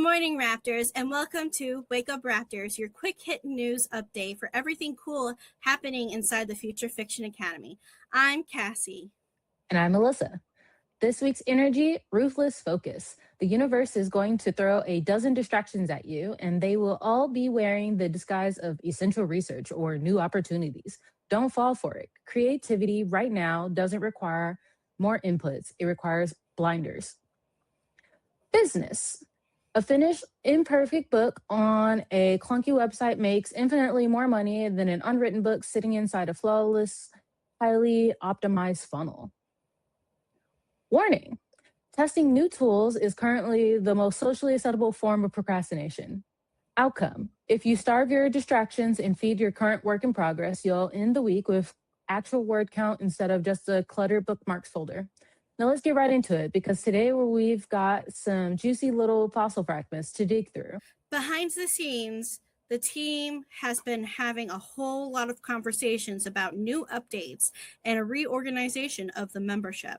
morning, Raptors, and welcome to Wake Up Raptors, your quick hit news update for everything cool happening inside the Future Fiction Academy. I'm Cassie. And I'm Melissa. This week's energy, ruthless focus. The universe is going to throw a dozen distractions at you, and they will all be wearing the disguise of essential research or new opportunities. Don't fall for it. Creativity right now doesn't require more inputs, it requires blinders. Business. A finished, imperfect book on a clunky website makes infinitely more money than an unwritten book sitting inside a flawless, highly optimized funnel. Warning. Testing new tools is currently the most socially acceptable form of procrastination. Outcome. If you starve your distractions and feed your current work in progress, you'll end the week with actual word count instead of just a cluttered bookmarks folder. Now let's get right into it because today we've got some juicy little fossil fragments to dig through. Behind the scenes, the team has been having a whole lot of conversations about new updates and a reorganization of the membership.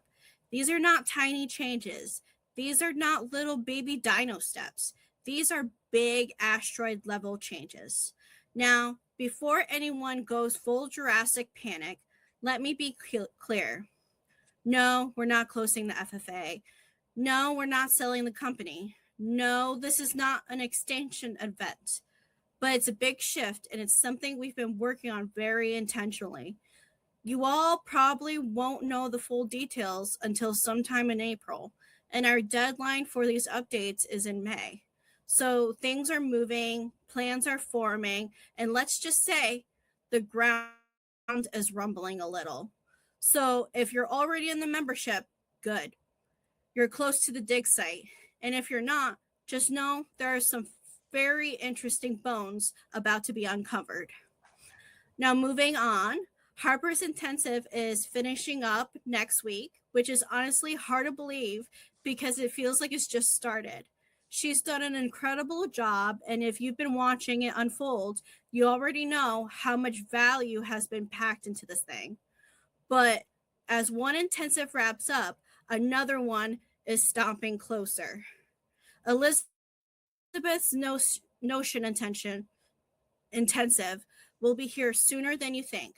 These are not tiny changes. These are not little baby dino steps. These are big asteroid level changes. Now, before anyone goes full Jurassic panic, let me be clear. No, we're not closing the FFA. No, we're not selling the company. No, this is not an extinction event. But it's a big shift, and it's something we've been working on very intentionally. You all probably won't know the full details until sometime in April, and our deadline for these updates is in May. So things are moving, plans are forming, and let's just say the ground is rumbling a little. So if you're already in the membership, good. You're close to the dig site. And if you're not, just know there are some very interesting bones about to be uncovered. Now, moving on, Harper's intensive is finishing up next week, which is honestly hard to believe because it feels like it's just started. She's done an incredible job, and if you've been watching it unfold, you already know how much value has been packed into this thing. But as one intensive wraps up, another one is stomping closer. Elizabeth's notion intensive will be here sooner than you think.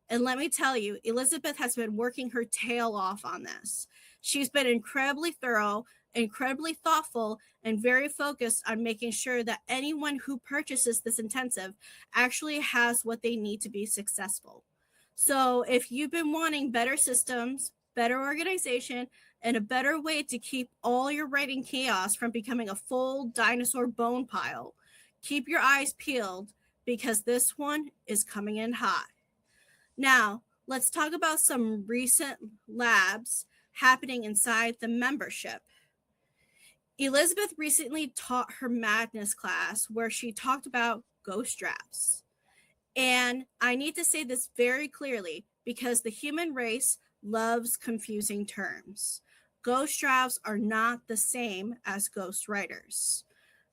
And let me tell you, Elizabeth has been working her tail off on this. She's been incredibly thorough, incredibly thoughtful, and very focused on making sure that anyone who purchases this intensive actually has what they need to be successful. So if you've been wanting better systems, better organization, and a better way to keep all your writing chaos from becoming a full dinosaur bone pile, keep your eyes peeled because this one is coming in hot. Now, let's talk about some recent labs happening inside the membership. Elizabeth recently taught her madness class where she talked about ghost drafts. And I need to say this very clearly because the human race loves confusing terms. Ghost drafts are not the same as ghost writers.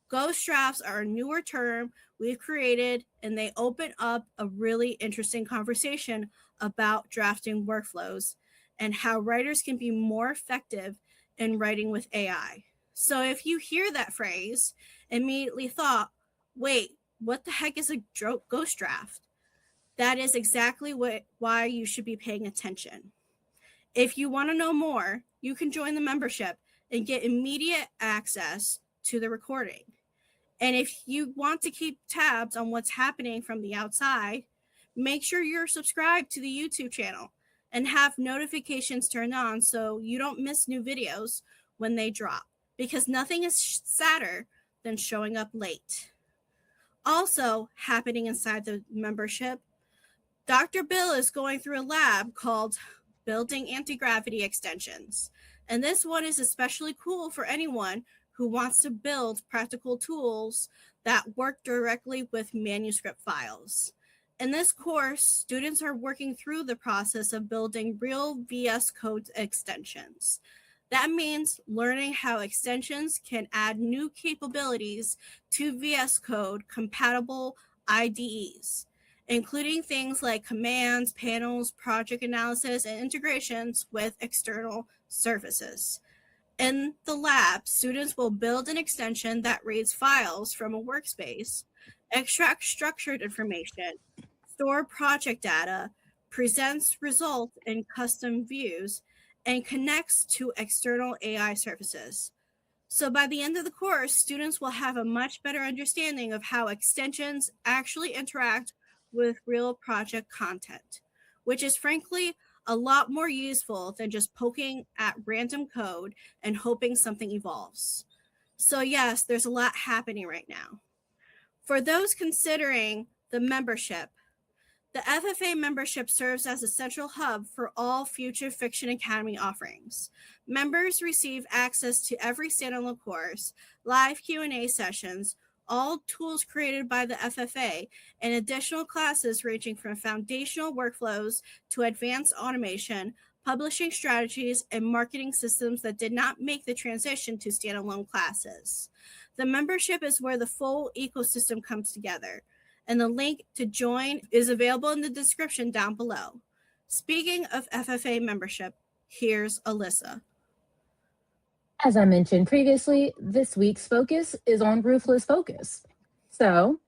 Ghost drafts are a newer term we've created, and they open up a really interesting conversation about drafting workflows and how writers can be more effective in writing with AI. So if you hear that phrase, immediately thought, wait, what the heck is a ghost draft? That is exactly why you should be paying attention. If you want to know more, you can join the membership and get immediate access to the recording. And if you want to keep tabs on what's happening from the outside, make sure you're subscribed to the YouTube channel and have notifications turned on so you don't miss new videos when they drop, because nothing is sadder than showing up late. Also happening inside the membership, Dr. Bill is going through a lab called Building Anti-Gravity Extensions. And this one is especially cool for anyone who wants to build practical tools that work directly with manuscript files. In this course, students are working through the process of building real VS Code extensions. That means learning how extensions can add new capabilities to VS Code compatible IDEs, including things like commands, panels, project analysis, and integrations with external services. In the lab, students will build an extension that reads files from a workspace, extracts structured information, store project data, presents results in custom views, and connects to external AI services. So by the end of the course, students will have a much better understanding of how extensions actually interact with real project content, which is frankly a lot more useful than just poking at random code and hoping something evolves. So yes, there's a lot happening right now. For those considering the membership, the FFA membership serves as a central hub for all future Fiction Academy offerings. Members receive access to every standalone course, live Q&A sessions, all tools created by the FFA, and additional classes ranging from foundational workflows to advanced automation, publishing strategies, and marketing systems that did not make the transition to standalone classes. The membership is where the full ecosystem comes together, and the link to join is available in the description down below. Speaking of FFA membership, here's Alyssa. As I mentioned previously, this week's focus is on ruthless focus. So,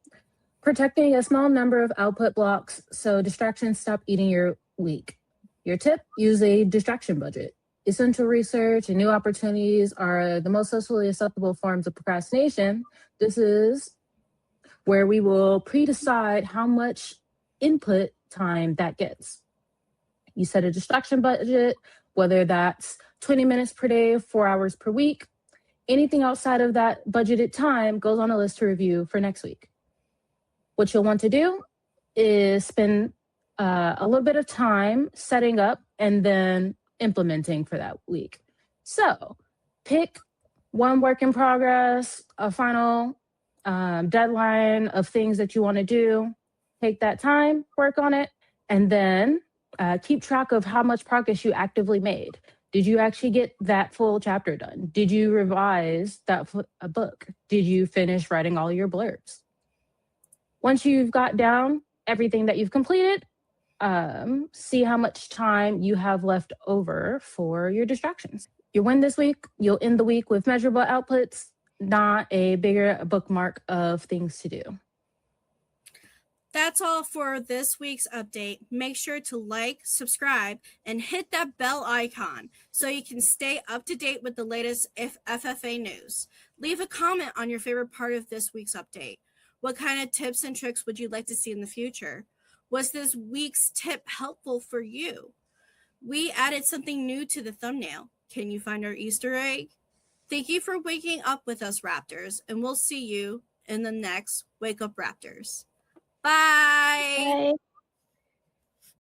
protecting a small number of output blocks so distractions stop eating your week. Your tip, use a distraction budget. Essential research and new opportunities are the most socially acceptable forms of procrastination. This is where we will pre-decide how much input time that gets. You set a distraction budget, whether that's 20 minutes per day, 4 hours per week. Anything outside of that budgeted time goes on a list to review for next week. What you'll want to do is spend a little bit of time setting up and then implementing for that week. So pick one work in progress, a final deadline of things that you want to do. Take that time, work on it, and then keep track of how much progress you actively made. Did you actually get that full chapter done? Did you revise that book? Did you finish writing all your blurbs? Once you've got down everything that you've completed, see how much time you have left over for your distractions. You win this week, you'll end the week with measurable outputs, not a bigger bookmark of things to do. That's all for this week's update. Make sure to like, subscribe, and hit that bell icon so you can stay up to date with the latest FFA news. Leave a comment on your favorite part of this week's update. What kind of tips and tricks would you like to see in the future? Was this week's tip helpful for you? We added something new to the thumbnail. Can you find our Easter egg? Thank you for waking up with us, Raptors, and we'll see you in the next Wake Up Raptors. Bye. Bye.